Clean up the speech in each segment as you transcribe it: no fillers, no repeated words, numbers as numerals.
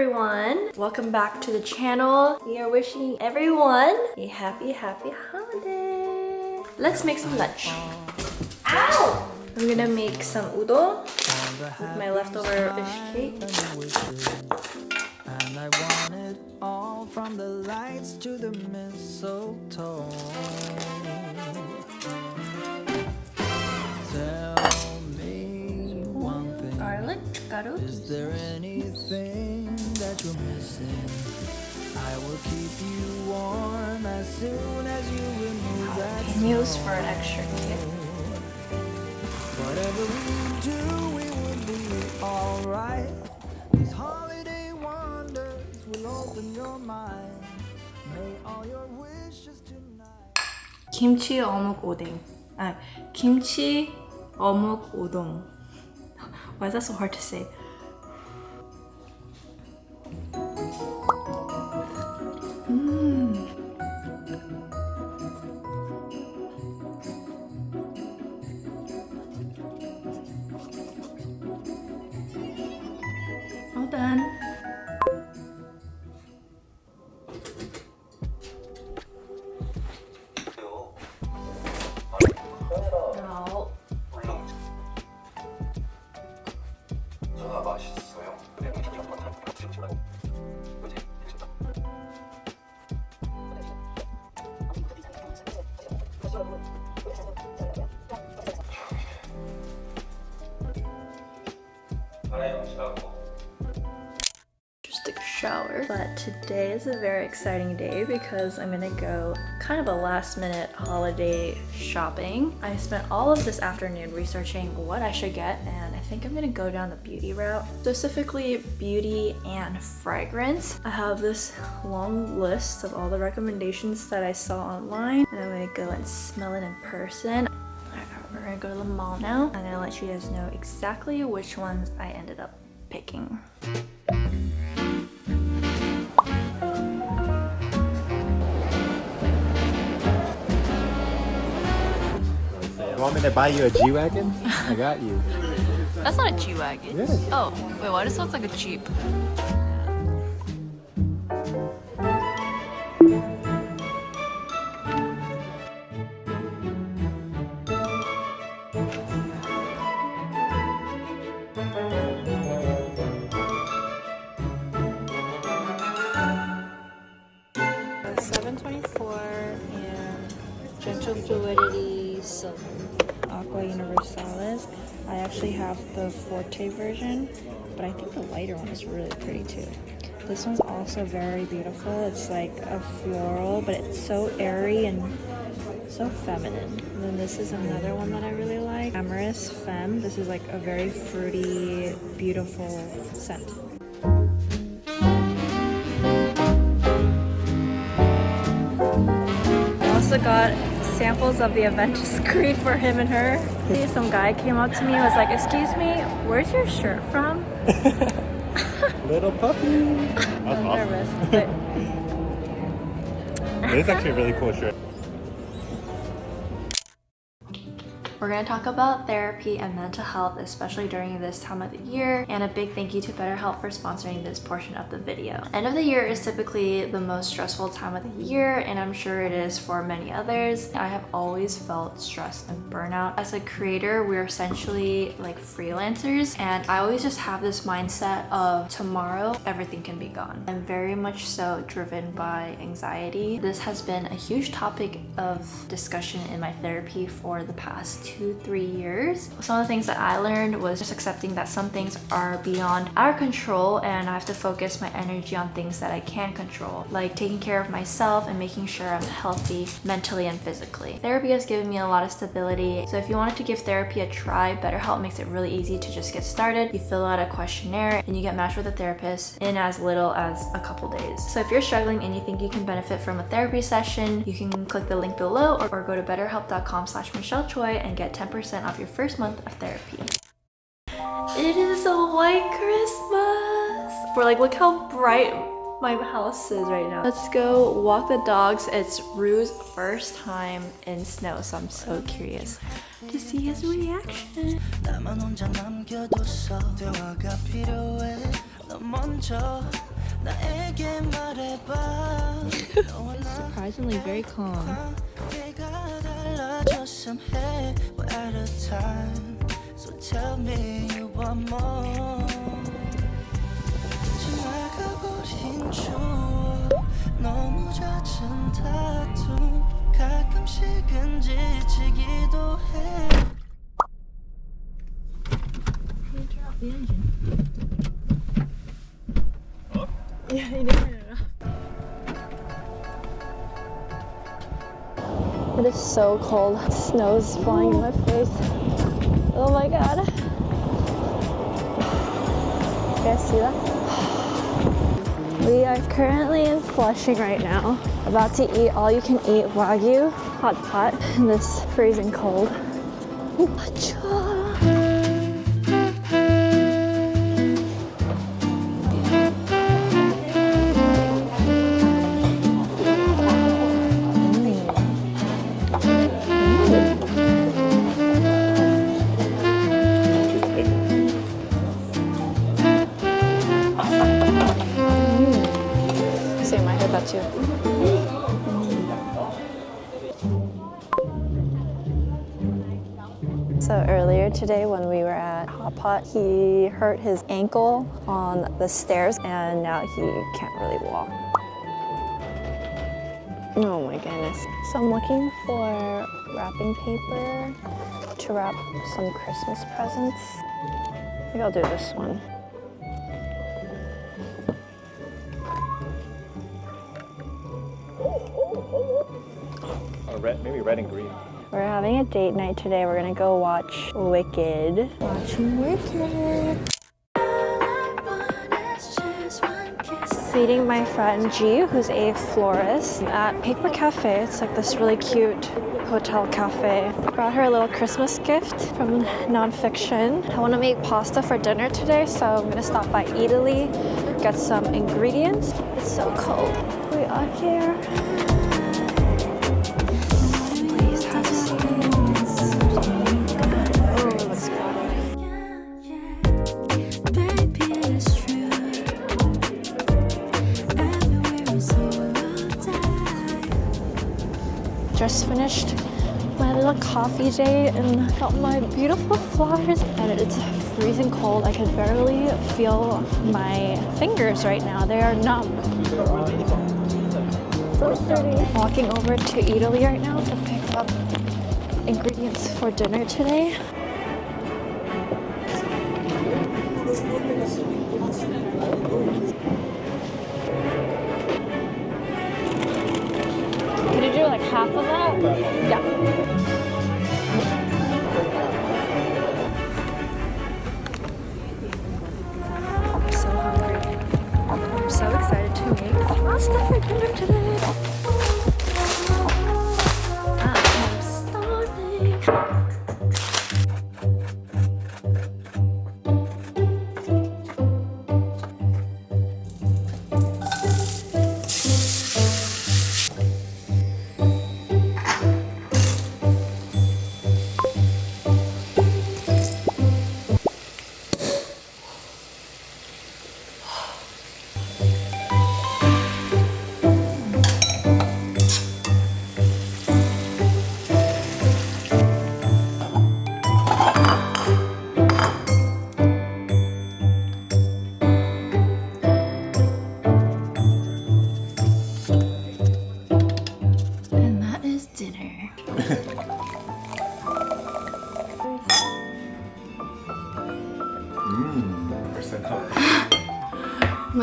everyone! Welcome back to the channel. We are wishing everyone a happy holiday. Let's make some lunch. Ow! I'm gonna make some udon with my leftover fish cake. And I want it all from the lights to the mistletoe. Tell me one thing. Garlic, garu. Is there anything that you're missing? I will keep you warm as soon as you remove that. Jalapenos for an extra kick. Whatever we do, we will be alright. These holiday wonders will open your mind. May all your wishes tonight. Kimchi 어묵 오뎅. Kimchi 어묵 우동. Why is that so hard to say? All done. No. Just took a shower, but today is a very exciting day because I'm gonna go kind of a last minute holiday shopping. I spent all of this afternoon researching what I should get, and I think I'm gonna go down the beauty route, specifically beauty and fragrance. I have this long list of all the recommendations that I saw online, and I'm gonna go and smell it in person. We're gonna go to the mall now. I'm gonna let you guys know exactly which ones I ended up picking. You want me to buy you a G-Wagon? I got you. That's not a G-Wagon. Yeah. Oh, wait, why does it look like a Jeep? And Gentle Fluidity Silk Aqua Universalis. I actually have the Forte version, but I think the lighter one is really pretty too. This one's also very beautiful. It's like a floral, but it's so airy and so feminine. And then this is another one that I really like, Amorous Femme. This is like a very fruity, beautiful scent. I also got samples of the Avengers cream for him and her. Some guy came up to me and was like, "Excuse me, where's your shirt from?" Little puppy. That's I'm awesome. nervous, but It is actually a really cool shirt. we're going to talk about therapy and mental health, especially during this time of the year, and a big thank you to BetterHelp for sponsoring this portion of the video. End of the year is typically the most stressful time of the year, and I'm sure it is for many others. I have always felt stress and burnout. As a creator, we're essentially like freelancers, and I always just have this mindset of tomorrow, everything can be gone. I'm very much so driven by anxiety. This has been a huge topic of discussion in my therapy for the past 2-3 years. Some of the things that I learned was just accepting that some things are beyond our control, and I have to focus my energy on things that I can control, like taking care of myself and making sure I'm healthy mentally and physically. Therapy has given me a lot of stability, so if you wanted to give therapy a try, BetterHelp makes it really easy to just get started. You fill out a questionnaire and you get matched with a therapist in as little as a couple days. So if you're struggling and you think you can benefit from a therapy session, you can click the link below or go to betterhelp.com/MichelleChoi and get 10% off your first month of therapy. It is a white Christmas! We're like, look how bright my house is right now. Let's go walk the dogs. It's Rue's first time in snow, so I'm so curious to see his reaction. 너 먼저 나에게 말해봐. Surprisingly very calm. 관계가 달라졌음 해 one at a time. So tell me you want more. 지나가버린 추억 너무 잦은 다툼 가끔씩은 지치기도 해. Can you turn off the engine? Yeah, you didn't turn it off. It is so cold. Snow's flying in my face. Oh my god. You guys see that? We are currently in Flushing right now, about to eat all-you-can-eat Wagyu hot pot in this freezing cold. Achoo. Same, I heard that too. So earlier today when we were at Hot Pot, he hurt his ankle on the stairs and now he can't really walk. Oh my goodness. So I'm looking for wrapping paper to wrap some Christmas presents. I think I'll do this one. Maybe red and green. We're having a date night today. We're gonna go watch Wicked. Watching Wicked. Meeting my friend G, who's a florist at Paper Cafe. It's like this really cute hotel cafe. Brought her a little Christmas gift from Nonfiction. I want to make pasta for dinner today, so I'm gonna stop by Italy, get some ingredients. It's so cold. We are here. Please have a seat. Oh, it looks crowded. Just finished my little coffee date and got my beautiful flowers, and it's freezing cold. I can barely feel my fingers right now. They are numb. So dirty. Walking over to Italy right now to pick up ingredients for dinner today. Could you do like half of that? Yeah. I'm so hungry. I'm so excited to make pasta for dinner today. I'm starving.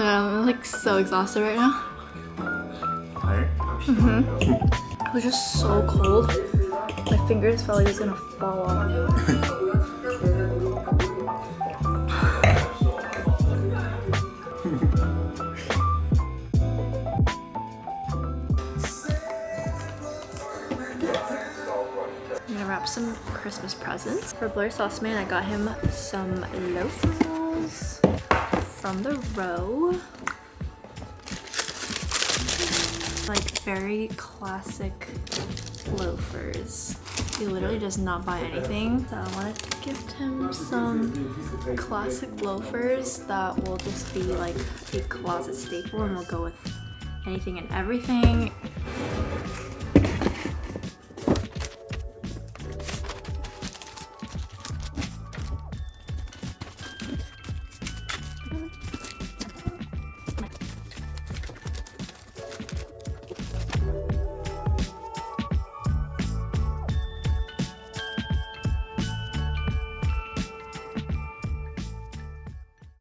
I'm like so exhausted right now. It was just so cold. My fingers felt like it was gonna fall off. I'm gonna wrap some Christmas presents. For Blair Sauceman, I got him some loafers from the Row. Like very classic loafers. He literally does not buy anything. So I wanted to gift him some classic loafers that will just be like a closet staple and will go with anything and everything.